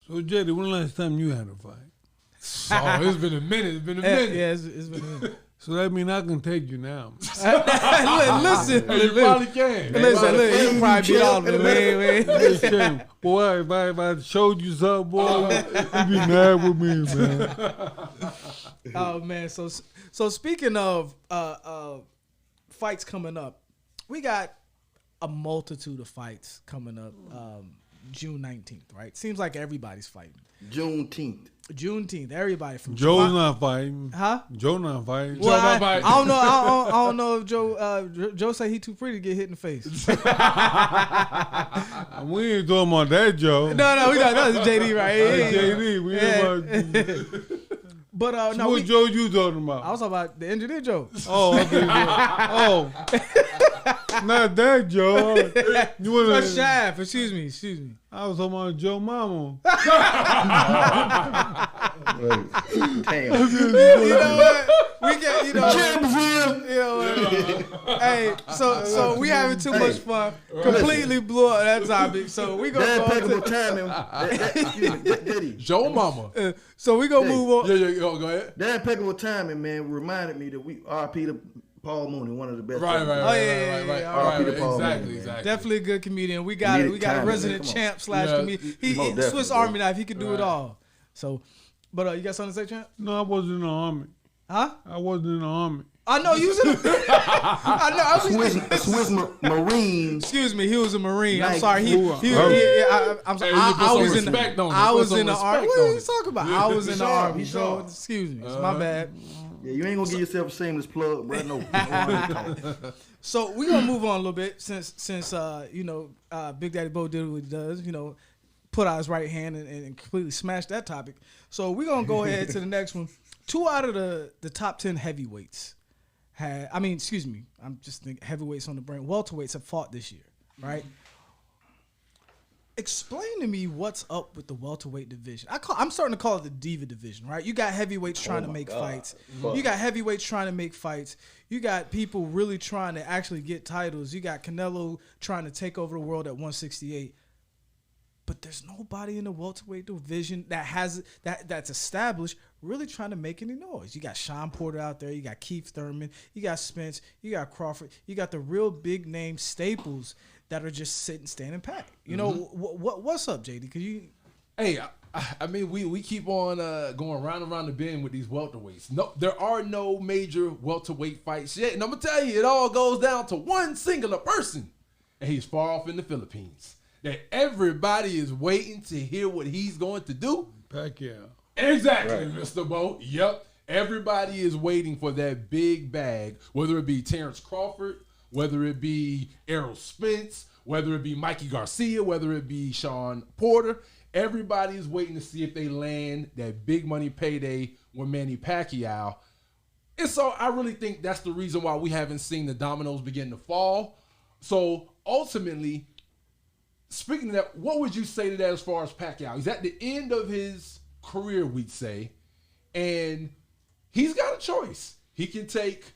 So, JD, when the last time you had a fight? Oh, it's been a minute. It's been a minute. Yeah, it's been a minute. So that means I can take you now. Listen, You probably can. Listen, you probably beat all of them. Listen, boy, if I showed you something, boy, you'd be mad with me, man. Oh man, so speaking of fights coming up, we got a multitude of fights coming up. June 19th, right? Seems like everybody's fighting. Juneteenth, everybody from Joe's not fighting. Huh? Joe not fighting. Well, I don't know. I don't know if Joe say he too pretty to get hit in the face. We ain't talking about that, Joe. No, we not. That's JD, right? That's JD. We ain't about. But no, what Joe you talking about? I was talking about the engineer Joe. Oh, okay. Not that Joe. You want Shaft? Excuse me. I was talking about Joe Mama. Damn. You know what? We get, hey, so we having too much fun. Completely blew up that topic. So we gonna go timing. Joe Mama. So we gonna move on. Yeah, go ahead. That impeccable timing, man, reminded me that we RP to Paul Mooney, one of the best. Right. Exactly. Definitely a good comedian. We got a resident champ / comedian. He Swiss Army knife. He could do it all. So, but you got something to say, champ? No, I wasn't in the army. Huh? I wasn't in the army. I know you was in. I know. I was Swiss Marine. Excuse me, he was a Marine. I'm Nice. sorry. I'm sorry. I was in the army. What are you talking about? I was in the army. So excuse me. It's my bad. Yeah, you ain't gonna give yourself a shameless plug, bro. No. So we gonna move on a little bit since Big Daddy Bowe did what he does. Put out his right hand and completely smashed that topic. So we're gonna go ahead to the next one. 2 out of the top 10 heavyweights I'm just thinking heavyweights on the brain. Welterweights have fought this year, right? Explain to me what's up with the welterweight division. I'm starting to call it the diva division, right? You got heavyweights trying to make fights. You got heavyweights trying to make fights. You got people really trying to actually get titles. You got Canelo trying to take over the world at 168. But there's nobody in the welterweight division that's established really trying to make any noise. You got Sean Porter out there. You got Keith Thurman. You got Spence. You got Crawford. You got the real big name staples that are just sitting, standing pat. What's up, JD? Cause you, hey, I mean, we keep on going round and round the bend with these welterweights. No, there are no major welterweight fights yet, and I'm gonna tell you, it all goes down to one singular person, and he's far off in the Philippines. That everybody is waiting to hear what he's going to do. Pacquiao. Exactly, right. Mr. Bowe. Yep. Everybody is waiting for that big bag, whether it be Terrence Crawford, whether it be Errol Spence, whether it be Mikey Garcia, whether it be Sean Porter. Everybody is waiting to see if they land that big money payday with Manny Pacquiao. And so I really think that's the reason why we haven't seen the dominoes begin to fall. So ultimately, speaking of that, what would you say to that as far as Pacquiao? He's at the end of his career, we'd say, and he's got a choice. He can take,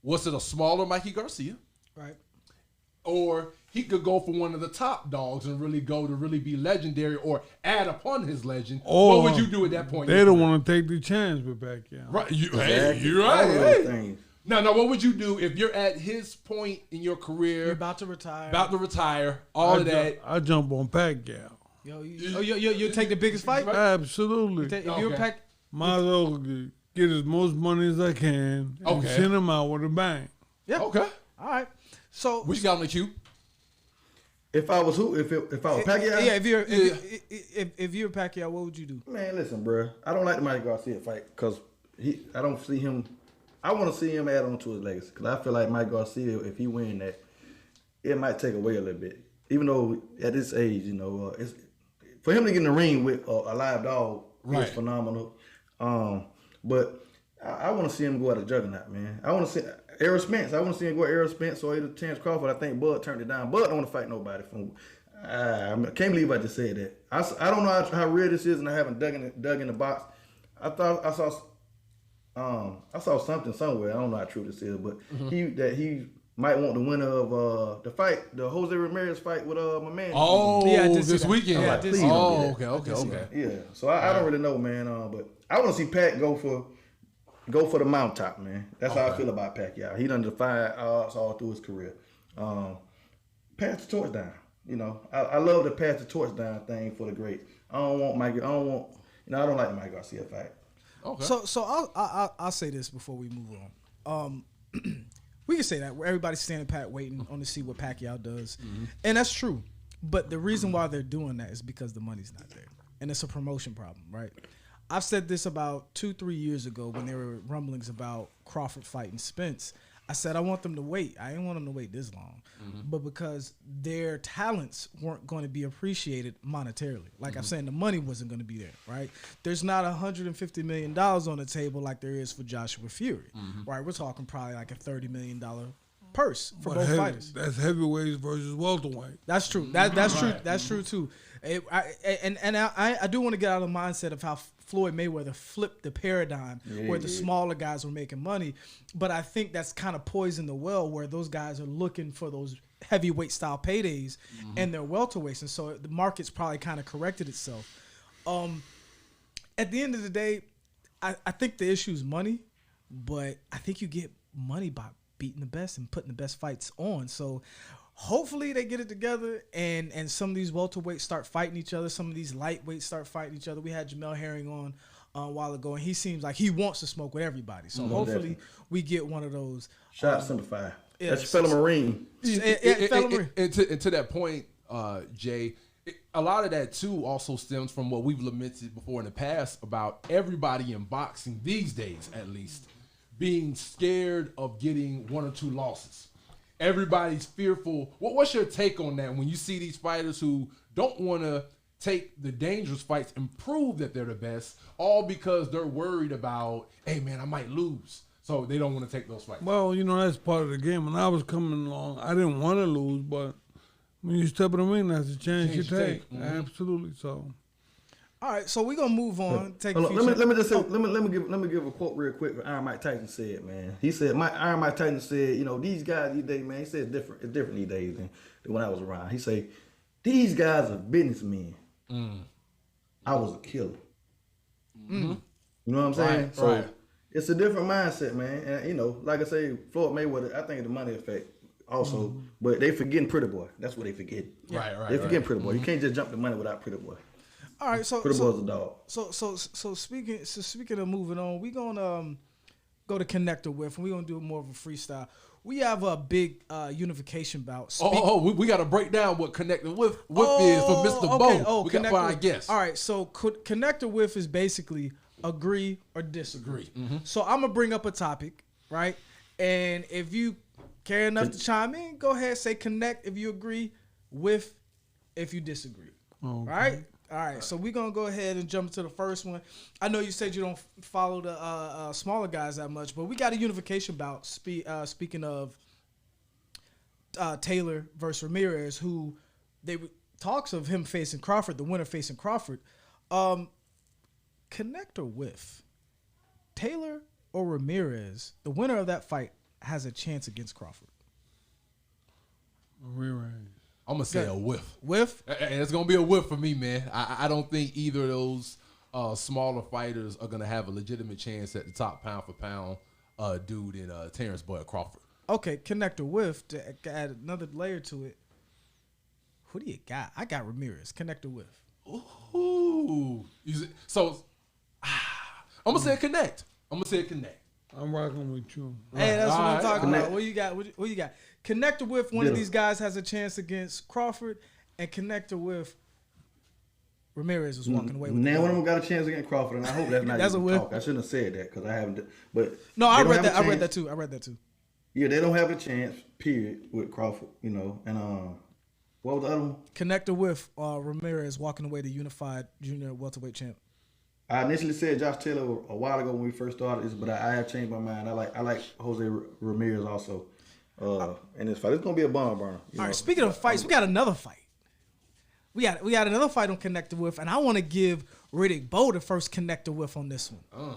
a smaller Mikey Garcia? Right. Or he could go for one of the top dogs and really be legendary or add upon his legend. Or what would you do at that point? They don't want to take the chance with Pacquiao. Right. You're right. Hey. Now, what would you do if you're at his point in your career? You're about to retire. Of that. I jump on Pacquiao. You take the biggest fight? Absolutely. Might as well get as much money as I can and send him out with a bang. Yeah. Okay. All right. So what you got on the queue? If I was who? If I was Pacquiao? Yeah. If you're Pacquiao, what would you do? Man, listen, bro. I don't like the Mikey Garcia fight because I don't see him. I want to see him add on to his legacy because I feel like Mike Garcia, if he win that, it might take away a little bit. Even though at this age, it's for him to get in the ring with a live dog is phenomenal. But I want to see him go at a juggernaut, man. I want to see Errol Spence. I want to see him go at Errol Spence or either Terrence Crawford. I think Bud turned it down. Bud don't want to fight nobody. I can't believe I just said that. I don't know how real this is, and I haven't dug in the box. I thought I saw something somewhere. I don't know how true this is, but he might want the winner of the fight, the Jose Ramirez fight with my man. Oh, yeah, this weekend. Yeah, Okay. Yeah, so I don't really know, man. But I want to see Pat go for the mountaintop, man. That's how I feel about Pacquiao. He done defied odds all through his career. Pass the torch down. You know, I love the pass the torch down thing for the great. I don't like the Mike Garcia fight. Okay. So I'll say this before we move on. We can say that where everybody's standing pat waiting on to see what Pacquiao does, and that's true. But the reason why they're doing that is because the money's not there, and it's a promotion problem, right? I've said this about 2-3 years ago when there were rumblings about Crawford fighting Spence. I said I want them to wait. I didn't want them to wait this long, but because their talents weren't going to be appreciated monetarily. Like I'm saying, the money wasn't going to be there, right? There's not $150 million on the table like there is for Joshua Fury, right? We're talking probably like a $30 million purse for both fighters. That's heavyweights versus welterweight. That's true. That's true. That's true too. I do want to get out of the mindset of how Floyd Mayweather flipped the paradigm where the smaller guys were making money, but I think that's kind of poisoned the well where those guys are looking for those heavyweight style paydays and their welterweights, and so the market's probably kind of corrected itself. At the end of the day, I think the issue is money, but I think you get money by beating the best and putting the best fights on. So hopefully they get it together and some of these welterweights start fighting each other. Some of these lightweights start fighting each other. We had Jamel Herring on a while ago, and he seems like he wants to smoke with everybody. So hopefully we get one of those. Shout out Simplify. That's your fellow Marine. And to that point, Jay, a lot of that too also stems from what we've lamented before in the past about everybody in boxing these days, at least, being scared of getting 1 or 2 losses. Everybody's fearful. What's your take on that when you see these fighters who don't want to take the dangerous fights and prove that they're the best, all because they're worried about, hey, man, I might lose. So they don't want to take those fights. Well, you know, that's part of the game. When I was coming along, I didn't want to lose, but when you step in the ring, that's a chance you take. Absolutely. So. All right, so we're gonna move on. Let me give a quote real quick. What Iron Mike Tyson said, man. He said, Iron Mike Tyson said, you know, these guys these days, man. He said it's different these days than when I was around. He said, these guys are businessmen. I was a killer. You know what I'm saying? Right, so it's a different mindset, man. And you know, like I say, Floyd Mayweather, I think it's the money effect also, but they forgetting Pretty Boy. That's what they forget. Right. They forgetting Pretty Boy. You can't just jump the money without Pretty Boy. All right, so Pretty Boy's a dog. So speaking of moving on, we gonna go to Connector With, and we gonna do more of a freestyle. We have a big unification bout. We got to break down what Connector With is for Mr. Bowe. We got for our guests. All right, so Connector With is basically agree or disagree. So I'm gonna bring up a topic, right? And if you care enough to chime in, go ahead, say connect if you agree, with if you disagree. Okay. All right, so we're going to go ahead and jump to the first one. I know you said you don't follow the smaller guys that much, but we got a unification bout, speaking of Taylor versus Ramirez, who talks of him facing Crawford, the winner facing Crawford. Connect or with Taylor or Ramirez, the winner of that fight has a chance against Crawford. Ramirez. I'm going to say a whiff. Whiff? And it's going to be a whiff for me, man. I don't think either of those smaller fighters are going to have a legitimate chance at the top pound-for-pound dude in Terrence Boyd Crawford. Okay, connect or whiff. To add another layer to it, who do you got? I got Ramirez. Connect or whiff. Ooh. So, I'm going to say connect. I'm rocking with you. Hey, that's what I'm talking about. What you got? What you got? Connector with one of these guys has a chance against Crawford, and connector with Ramirez was walking away with. Now one of them got a chance against Crawford, and I hope that's not that's even talk. I shouldn't have said that because I haven't. But no, I read that. I read that too. Yeah, they don't have a chance. Period with Crawford, you know. And what was the other one? Connector with Ramirez walking away the unified junior welterweight champ. I initially said Josh Taylor a while ago when we first started this, but I have changed my mind. I like Jose Ramirez also. In this fight, it's gonna be a bomb burner. All right. Speaking of fights, we got another fight. We got another fight on Connector With, and I want to give Riddick Bowe the first Connector With on this one.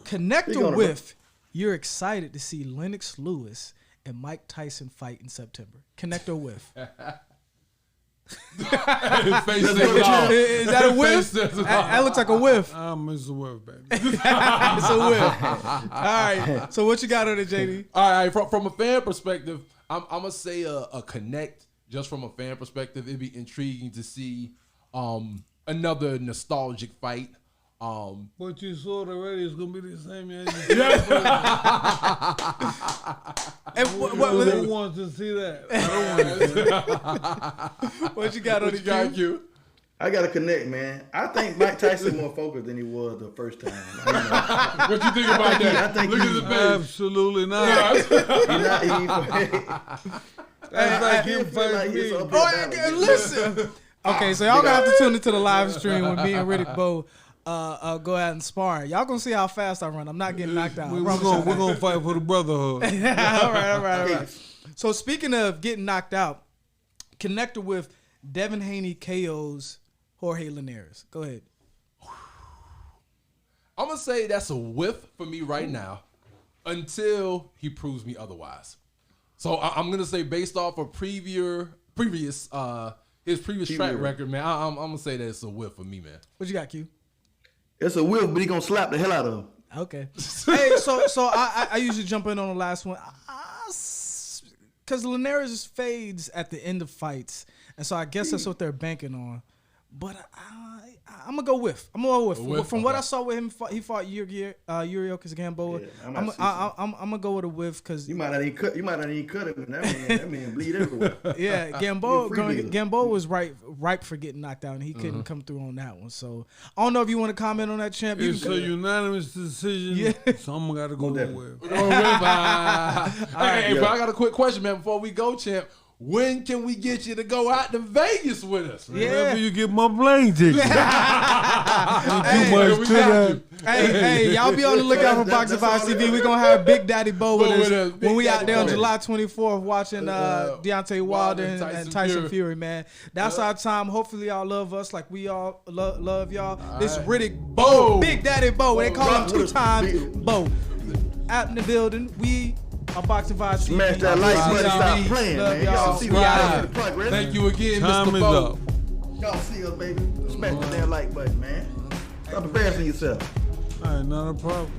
Connector With, you're excited to see Lennox Lewis and Mike Tyson fight in September? Connect or whiff? His face says it all. Is that a whiff? His face says it all. That looks like a whiff. It's a whiff, baby. It's a whiff. All right. So what you got on it, JD? All right. From a fan perspective, I'm gonna say a connect. Just from a fan perspective, it'd be intriguing to see another nostalgic fight. But you saw it already. It's gonna be the same as And who wants to see that? I don't want to see that. what you got on the Q? I got to connect, man. I think Mike Tyson more focused than he was the first time. What you think about that? I think Look at the face. Absolutely not. That's like him fighting me. Listen. Okay, so y'all gonna have to tune into the live stream with me and Riddick Bowe. Go out and spar. Y'all gonna see how fast I run. I'm not getting knocked out. We're gonna fight for the brotherhood. all right. So speaking of getting knocked out, connected with Devin Haney KO's Jorge Linares. Go ahead. I'm gonna say that's a whiff for me right now, until he proves me otherwise. So I'm gonna say based off of his previous track record, man. I'm gonna say that it's a whiff for me, man. What you got, Q? It's a whiff, but he gonna slap the hell out of him. Okay. Hey, so I usually jump in on the last one. Because Linares fades at the end of fights. And so I guess that's what they're banking on. But I'm going to go with. From what I saw with him, he fought Yuriorkis Gamboa. Yeah, I'm going to go with a whiff because you might not even cut him. That man bleed everywhere. Yeah, Gamboa was ripe for getting knocked out, and he couldn't come through on that one. So I don't know if you want to comment on that, champ. It's a unanimous decision. Someone got to go with. Hey, but I got a quick question, man. Before we go, champ. When can we get you to go out to Vegas with us? Whenever you get my plane ticket. Hey, y'all be on the lookout for Boxing Vibez TV. We're going to have Big Daddy Bowe with us when we out there on July 24th watching Deontay Wilder and Tyson Fury, man. That's our time. Hopefully y'all love us like we all love y'all. This Riddick Bowe, Big Daddy Bowe. They call him 2 times Bowe. Out in the building, we Boxing Vibez TV. Smash that like button, stop playing, man. Y'all see what Thank you again, Mr. Bowe. Y'all see us, baby. Smash that damn like button, man. Stop embarrassing yourself. All right, not a problem.